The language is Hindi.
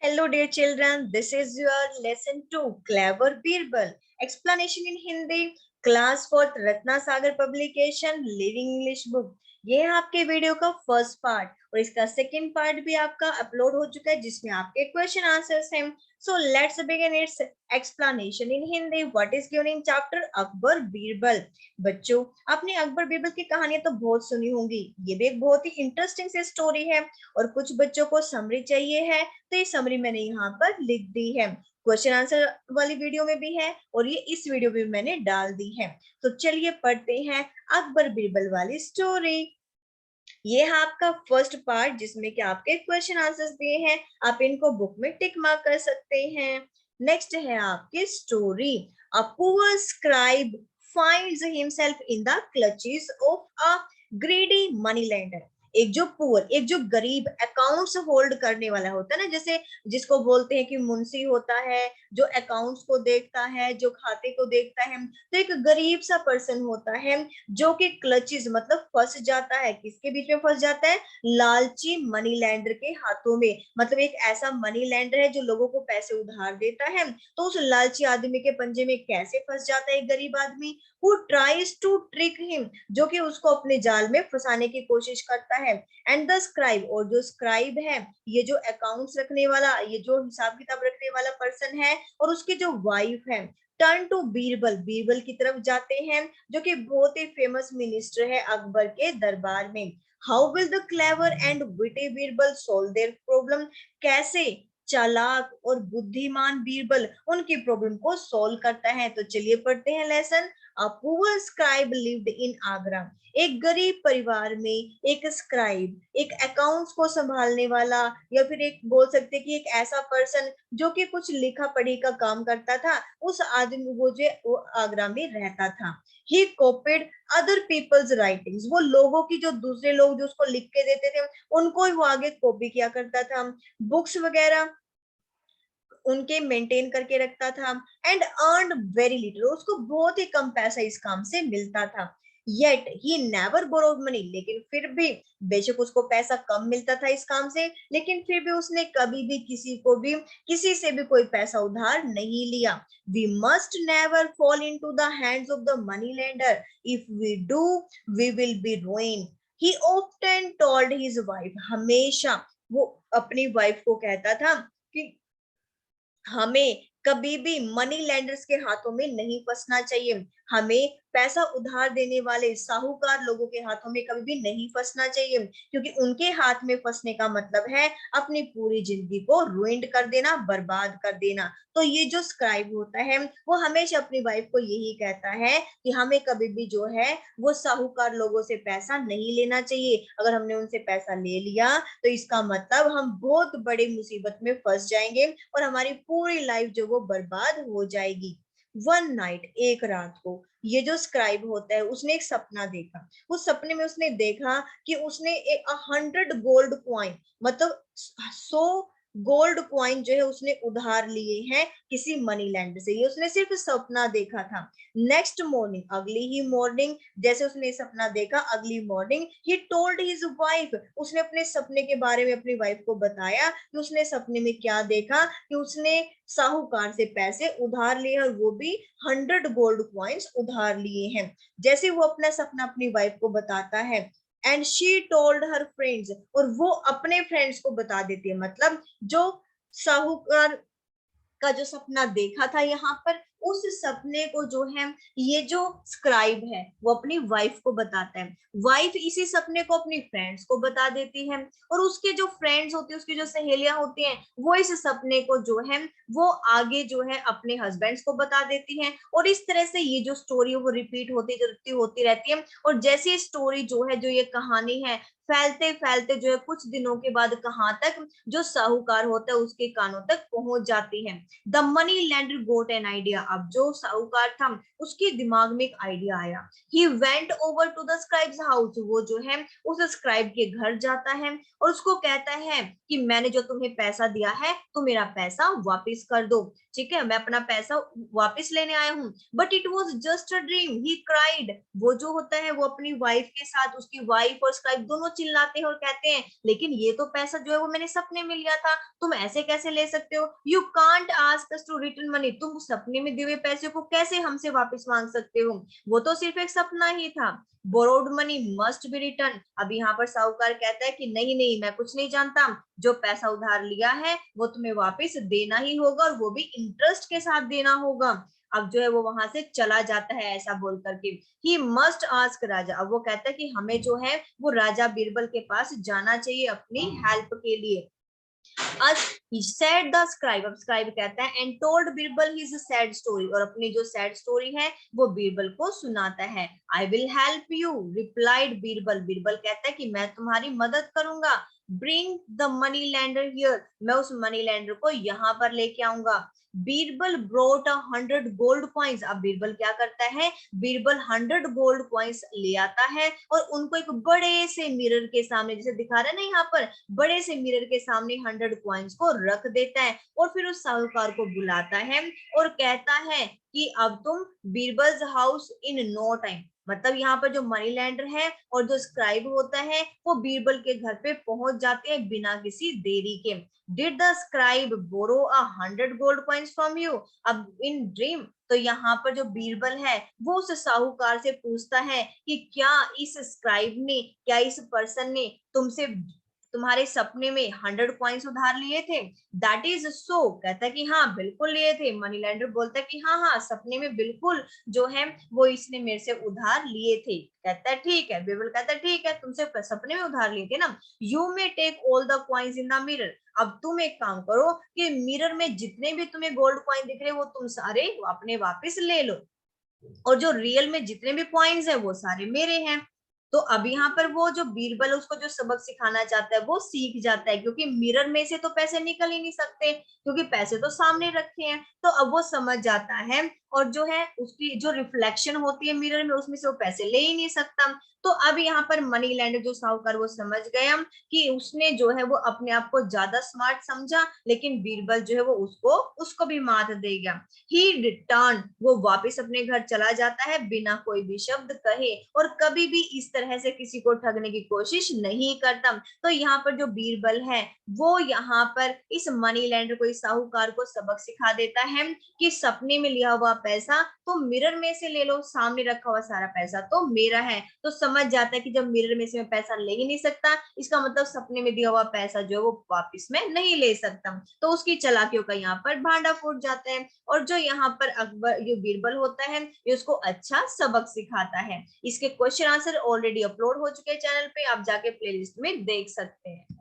Hello, dear children. This is your lesson 2, Clever Birbal. Explanation in Hindi, class 4th, Ratna Sagar publication, Living English book. ये है आपके वीडियो का फर्स्ट पार्ट और इसका सेकंड पार्ट भी आपका अपलोड हो चुका है जिसमें आपके क्वेश्चन आंसर्स हैं. So let's begin it's explanation in Hindi. What is given in chapter Akbar Birbal. बच्चों, आपने अकबर बीरबल की कहानियां तो बहुत सुनी होंगी. ये भी एक बहुत ही इंटरेस्टिंग सी स्टोरी है और कुछ बच्चों को समरी चाहिए है तो ये समरी मैंने यहाँ पर लिख दी है. क्वेश्चन आंसर वाली वीडियो में भी है और ये इस वीडियो में मैंने डाल दी है. तो चलिए पढ़ते हैं अकबर बीरबल वाली स्टोरी. ये है आपका फर्स्ट पार्ट जिसमें कि आपके क्वेश्चन आंसर्स दिए हैं. आप इनको बुक में टिक मार्क कर सकते हैं. नेक्स्ट है आपकी story. A poor scribe finds himself in the clutches of a greedy moneylender. एक जो पुअर, एक जो गरीब अकाउंट्स होल्ड करने वाला होता है ना, जैसे जिसको बोलते हैं कि मुंशी होता है, जो अकाउंट्स को देखता है, जो खाते को देखता है, तो एक गरीब सा पर्सन होता है जो कि क्लचेस मतलब फंस जाता है. किसके बीच में फंस जाता है? लालची मनी लैंडर के हाथों में. मतलब एक ऐसा मनी लैंडर है जो लोगों को पैसे उधार देता है. तो उस लालची आदमी के पंजे में कैसे फंस जाता है एक गरीब आदमी? who tries to trick him, जो कि उसको अपने जाल में फंसाने की कोशिश करता है. एंड द स्क्राइब, और जो स्क्राइब है, ये जो अकाउंट्स रखने वाला, ये जो हिसाब किताब रखने वाला पर्सन है, और उसकी जो वाइफ है, टर्न टू बीरबल, बीरबल की तरफ जाते हैं जो कि बहुत ही फेमस मिनिस्टर है अकबर के दरबार में. How will the clever and witty Birbal solve their problem. कैसे चालाक और बुद्धिमान बीरबल उनकी प्रॉब्लम को सॉल्व करता है. तो चलिए पढ़ते हैं lesson. A poor scribe lived in Agra. एक गरीब परिवार में एक स्क्राइब, एक अकाउंट्स को संभालने वाला, या फिर एक बोल सकते कि एक ऐसा पर्सन जो कि कुछ लिखा पढ़ी का काम करता था, उस आदमी वो आगरा में रहता था. He copied other people's writings. वो लोगों की, जो दूसरे लोग जो उसको लिख के देते थे, उनको ही वो आगे कॉपी किया करता था. बुक्स वगैरह उनके मेंटेन करके रखता था. एंड अर्न वेरी लिटिल, उसको बहुत ही कम पैसा इस काम से मिलता था. Yet he never borrowed money, लेकिन फिर भी, बेशक उसको पैसा कम मिलता था इस काम से, लेकिन फिर भी उसने कभी भी किसी से भी कोई पैसा उधार नहीं लिया. We must never fall into the hands of the money lender. If we do we will be ruined. ही often told his wife, हमेशा वो अपनी वाइफ को कहता था कि हमें कभी भी मनी लैंडर्स के हाथों में नहीं फंसना चाहिए. हमें पैसा उधार देने वाले साहूकार लोगों के हाथों में कभी भी नहीं फंसना चाहिए, क्योंकि उनके हाथ में फंसने का मतलब है अपनी पूरी जिंदगी को रुइंड कर देना, बर्बाद कर देना. तो ये जो स्क्राइब होता है वो हमेशा अपनी वाइफ को यही कहता है कि हमें कभी भी जो है वो साहूकार लोगों से पैसा नहीं लेना चाहिए. अगर हमने उनसे पैसा ले लिया तो इसका मतलब हम बहुत बड़ी मुसीबत में फंस जाएंगे और हमारी पूरी लाइफ जो वो बर्बाद हो जाएगी. वन नाइट, एक रात को, ये जो स्क्राइब होता है उसने एक सपना देखा. उस सपने में उसने देखा कि उसने 100 गोल्ड क्वाइन, मतलब 100 गोल्ड क्वाइन जो है उसने उधार लिए हैं किसी मनी लैंडर से. ये उसने सिर्फ सपना देखा था. नेक्स्ट मॉर्निंग, अगली ही मॉर्निंग, जैसे उसने सपना देखा, अगली morning he told his wife, उसने अपने सपने के बारे में अपनी वाइफ को बताया कि उसने सपने में क्या देखा, कि उसने साहूकार से पैसे उधार लिए और वो भी 100 गोल्ड क्वाइंस उधार लिए हैं. जैसे वो अपना सपना अपनी वाइफ को बताता है, and she told her friends, और वो अपने फ्रेंड्स को बता देती है. मतलब जो साहूकार का जो सपना देखा था यहाँ पर, उस सपने को जो है ये जो स्क्राइब है वो अपनी वाइफ को बताता है. वाइफ इसी सपने को अपनी फ्रेंड्स को बता देती है, और उसके जो फ्रेंड्स होती है, उसकी जो सहेलियां होती हैं, वो इस सपने को जो है वो आगे जो है अपने हस्बैंड्स को बता देती हैं. और इस तरह से ये जो स्टोरी वो रिपीट होती रहती है. और जैसी स्टोरी जो है, जो ये कहानी है, फैलते फैलते जो है कुछ दिनों के बाद कहाँ तक, जो साहूकार होता है उसके कानों तक पहुंच जाती है. The money lender goat an idea. अब जो साहूकार था उसके दिमाग में एक आइडिया आया. He went over to the scribe's house. वो जो है उस स्क्राइब के घर जाता है और उसको कहता है कि मैंने जो तुम्हें पैसा दिया है तो मेरा पैसा वापस कर दो. ठीक है, मैं अपना पैसा वापस लेने आया हूँ. But it was just a dream. He cried. वो जो होता है वो अपनी वाइफ के साथ, उसकी वाइफ और स्क्राइब दोनों चिल्लाते हैं और कहते हैं लेकिन ये तो पैसा जो है वो मैंने सपने में लिया था, तुम ऐसे कैसे ले सकते हो, you can't ask us to return money, तुम सपने में दिए हुए पैसे को कैसे हमसे वापस मांग सकते हो, वो तो सिर्फ एक सपना ही था। Borrowed money must be return, अब यहाँ पर साहूकार कहता है कि नहीं नहीं मैं कुछ नहीं जानता, जो पैसा उधार लिया है वो तुम्हें वापस देना ही होगा और वो भी इंटरेस्ट के साथ देना होगा। अब जो है वो वहां से चला जाता है ऐसा बोल करके। ही मस्ट आस्क राजा, अब वो कहता है कि हमें जो है वो राजा बीरबल के पास जाना चाहिए अपनी हेल्प के लिए। As he said the scribe, अब scribe कहता है and told Birbal his sad story, और अपनी जो sad story है वो बीरबल को सुनाता है। I will help you, replied Birbal, Birbal कहता है कि मैं तुम्हारी मदद करूंगा। Bring the money lender here, मैं उस मनी लैंडर को यहाँ पर लेके आऊंगा। बीरबल brought 100 gold coins, अब बीरबल क्या करता है, बीरबल 100 गोल्ड कॉइन्स ले आता है और उनको एक बड़े से मिरर के सामने, जैसे दिखा रहे हैं ना यहाँ पर, बड़े से मिरर के सामने 100 कॉइन्स को रख देता है और फिर उस साहूकार को बुलाता है और कहता है कि अब तुम Birbal's house in no time, मतलब यहाँ पर जो मनी लैंडर है और जो स्क्राइब होता है वो बीरबल के घर पे पहुंच जाते हैं बिना किसी देरी के। Did the scribe borrow 100 gold coins from you, अब इन ड्रीम, तो यहाँ पर जो बीरबल है वो उस साहूकार से पूछता है कि क्या इस स्क्राइब ने, क्या इस पर्सन ने तुमसे तुम्हारे सपने में 100 कॉइन्स उधार लिए थे। दैट इज सो, कहता है कि हाँ बिल्कुल लिए थे। मनी लैंडर बोलता है कि हाँ हाँ सपने में बिल्कुल जो है वो इसने मेरे से उधार लिए थे। कहता है ठीक है, बीरबल कहता है ठीक है, तुमसे सपने में उधार लिए थे ना। You may take all the coins in the mirror, अब तुम एक काम करो कि मिरर में जितने भी तुम्हें गोल्ड कॉइन दिख रहे वो तुम सारे अपने वापस ले लो, और जो रियल में जितने भी कॉइन्स है वो सारे मेरे हैं। तो अब यहाँ पर वो जो बीरबल उसको जो सबक सिखाना चाहता है वो सीख जाता है, क्योंकि मिरर में से तो पैसे निकल ही नहीं सकते क्योंकि पैसे तो सामने रखे हैं। तो अब वो समझ जाता है और जो है उसकी जो रिफ्लेक्शन होती है मिरर में उसमें से वो पैसे ले ही नहीं सकता। तो अब यहाँ पर मनी लैंडर जो साहूकार वो समझ गया कि उसने जो है वो अपने आप को ज्यादा स्मार्ट समझा, लेकिन बीरबल जो है वो उसको भी मात दे गया। ही रिटर्न, वो वापस अपने घर चला जाता है बिना कोई भी शब्द कहे और कभी भी इस तरह से किसी को ठगने की कोशिश नहीं करता। तो यहाँ पर जो बीरबल है वो यहाँ पर इस मनी लैंडर को, इस साहूकार को सबक सिखा देता है कि सपने में लिया हुआ पैसा तो मिरर में से ले लो, सामने रखा हुआ सारा पैसा तो मेरा है। तो समझ जाता है कि जब मिरर में से मैं पैसा ले ही नहीं सकता, इसका मतलब सपने में दिया हुआ पैसा जो है वो वापस में नहीं ले सकता। तो उसकी चालाकियों का यहाँ पर भांडा फूट जाता है और जो यहाँ पर अकबर, ये बीरबल होता है, ये उसको अच्छा सबक सिखाता है। इसके क्वेश्चन आंसर ऑलरेडी अपलोड हो चुके हैं चैनल पे, आप जाके प्लेलिस्ट में देख सकते हैं।